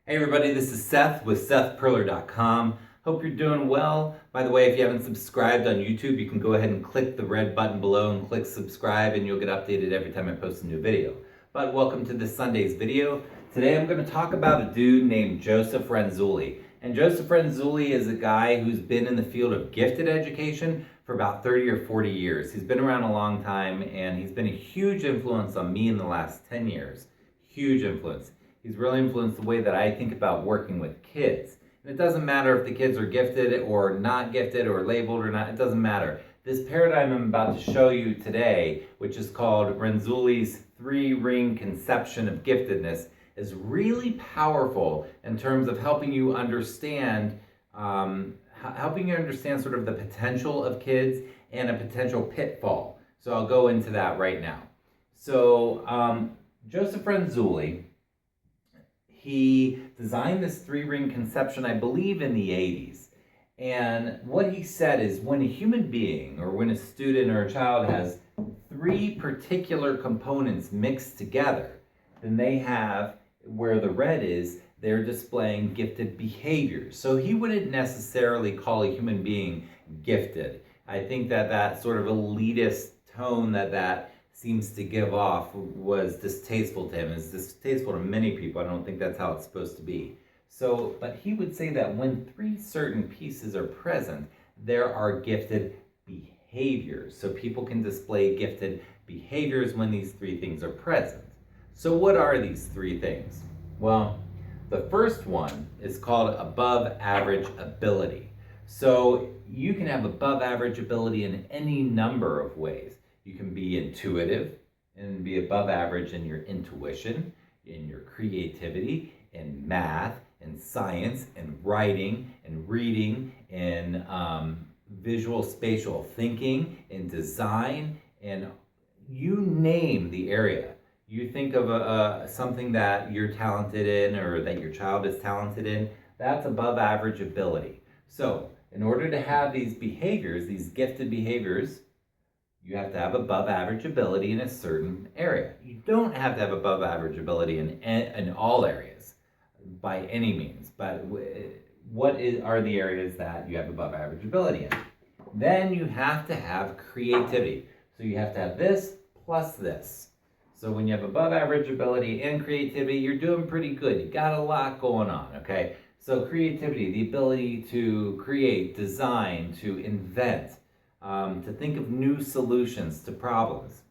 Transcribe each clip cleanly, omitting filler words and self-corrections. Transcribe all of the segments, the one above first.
Hey everybody, this is Seth with SethPerler.com. Hope you're doing well. By the way, if you haven't subscribed on YouTube, you can go ahead and click the red button below and click subscribe and you'll get updated every time I post a new video. But welcome to this Sunday's video. Today I'm going to talk about a dude named Joseph Renzulli. And Joseph Renzulli is a guy who's been in the field of gifted education for about 30 or 40 years. He's been around a long time and he's been a huge influence on me in the last 10 years. Huge influence. He's really influenced the way that I think about working with kids. And it doesn't matter if the kids are gifted or not gifted or labeled or not, it doesn't matter. This paradigm I'm about to show you today, which is called Renzulli's 3-ring conception of giftedness, is really powerful in terms of helping you understand sort of the potential of kids and a potential pitfall. So I'll go into that right now. So Joseph Renzulli, he designed this 3-ring conception, I believe, in the 80s. And what he said is when a human being or when a student or a child has 3 particular components mixed together, then they have, where the red is, they're displaying gifted behaviors. So he wouldn't necessarily call a human being gifted. I think that sort of elitist tone that seems to give off was distasteful to him. It's distasteful to many people. I don't think that's how it's supposed to be. So, but he would say that when 3 certain pieces are present, there are gifted behaviors. So people can display gifted behaviors when these 3 things are present. So what are these 3 things? Well, the first one is called above average ability. So you can have above average ability in any number of ways. You can be intuitive and be above average in your intuition, in your creativity, in math, in science, in writing, in reading, in visual spatial thinking, in design, and you name the area. You think of something that you're talented in or that your child is talented in, that's above average ability. So in order to have these behaviors, these gifted behaviors, you have to have above average ability in a certain area. You don't have to have above average ability in all areas by any means, but are the areas that you have above average ability in? Then you have to have creativity. So you have to have this plus this. So when you have above average ability and creativity, you're doing pretty good. You got a lot going on, okay? So creativity, the ability to create, design, to invent, to think of new solutions to problems.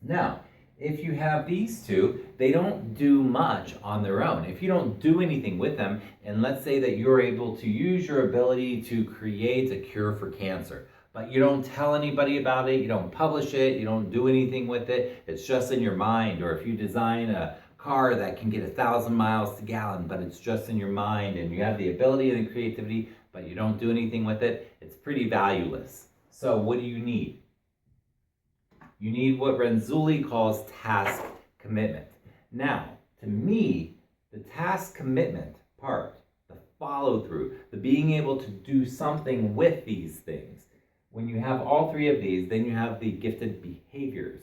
Now, if you have these 2, they don't do much on their own. If you don't do anything with them, and let's say that you're able to use your ability to create a cure for cancer, but you don't tell anybody about it, you don't publish it, you don't do anything with it, it's just in your mind. Or if you design a car that can get 1,000 miles to gallon, but it's just in your mind, and you have the ability and the creativity, but you don't do anything with it, it's pretty valueless. So what do you need? You need what Renzulli calls task commitment. Now, to me, the task commitment part, the follow through, the being able to do something with these things, when you have all 3 of these, then you have the gifted behaviors.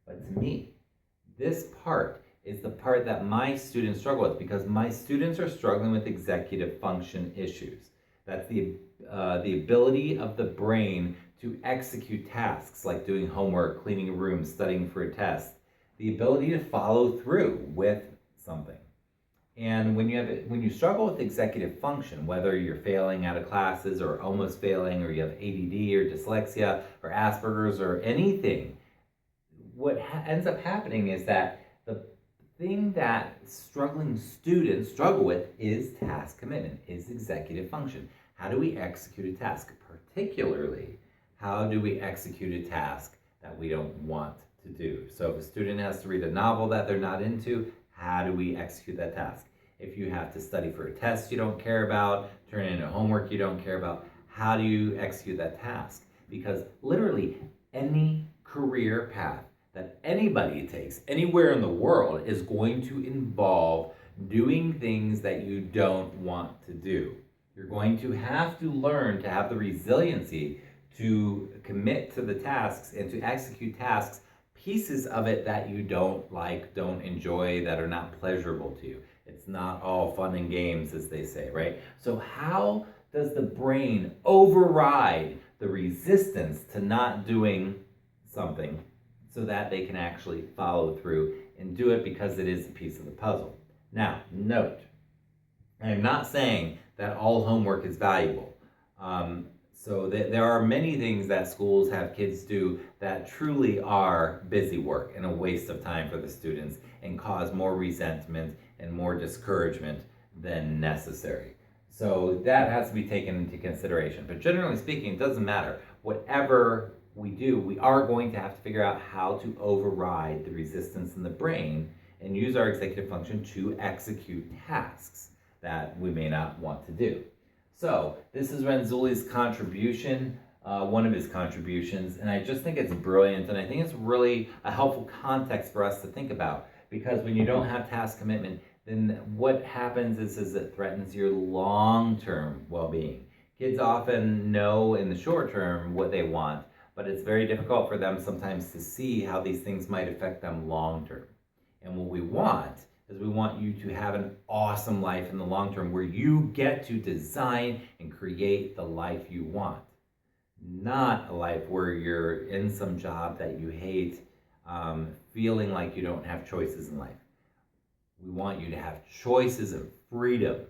But to me, this part is the part that my students struggle with, because my students are struggling with executive function issues. That's the ability of the brain to execute tasks like doing homework, cleaning a room, studying for a test. The ability to follow through with something. And when you struggle with executive function, whether you're failing out of classes or almost failing, or you have ADD or dyslexia or Asperger's or anything, what ends up happening is that the thing that struggling students struggle with is task commitment, is executive function. How do we execute a task? Particularly, how do we execute a task that we don't want to do? So if a student has to read a novel that they're not into, how do we execute that task? If you have to study for a test you don't care about, turn in a homework you don't care about, how do you execute that task? Because literally any career path that anybody takes anywhere in the world is going to involve doing things that you don't want to do. You're going to have to learn to have the resiliency to commit to the tasks and to execute tasks, pieces of it that you don't like, don't enjoy, that are not pleasurable to you. It's not all fun and games, as they say, right? So how does the brain override the resistance to not doing something so that they can actually follow through and do it because it is a piece of the puzzle? Now, note, I am not saying that all homework is valuable. So there are many things that schools have kids do that truly are busy work and a waste of time for the students and cause more resentment and more discouragement than necessary. So that has to be taken into consideration. But generally speaking, it doesn't matter. Whatever we do, we are going to have to figure out how to override the resistance in the brain and use our executive function to execute tasks that we may not want to do. So this is Renzulli's contribution, one of his contributions, and I just think it's brilliant, and I think it's really a helpful context for us to think about, because when you don't have task commitment, then what happens is it threatens your long-term well-being. Kids often know in the short term what they want, but it's very difficult for them sometimes to see how these things might affect them long-term. And what we want is we want you to have an awesome life in the long term where you get to design and create the life you want. Not a life where you're in some job that you hate, feeling like you don't have choices in life. We want you to have choices and freedom,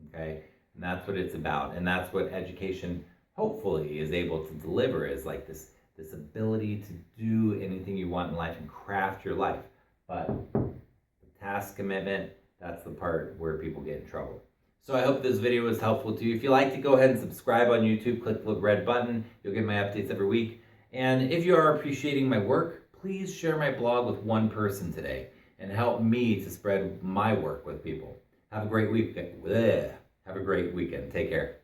okay? And that's what it's about. And that's what education hopefully is able to deliver, is like this ability to do anything you want in life and craft your life. But task commitment, that's the part where people get in trouble. So I hope this video was helpful to you. If you like to, go ahead and subscribe on YouTube. Click the red button. You'll get my updates every week. And if you are appreciating my work, please share my blog with one person today and help me to spread my work with people. Have a great week. Have a great weekend. Take care.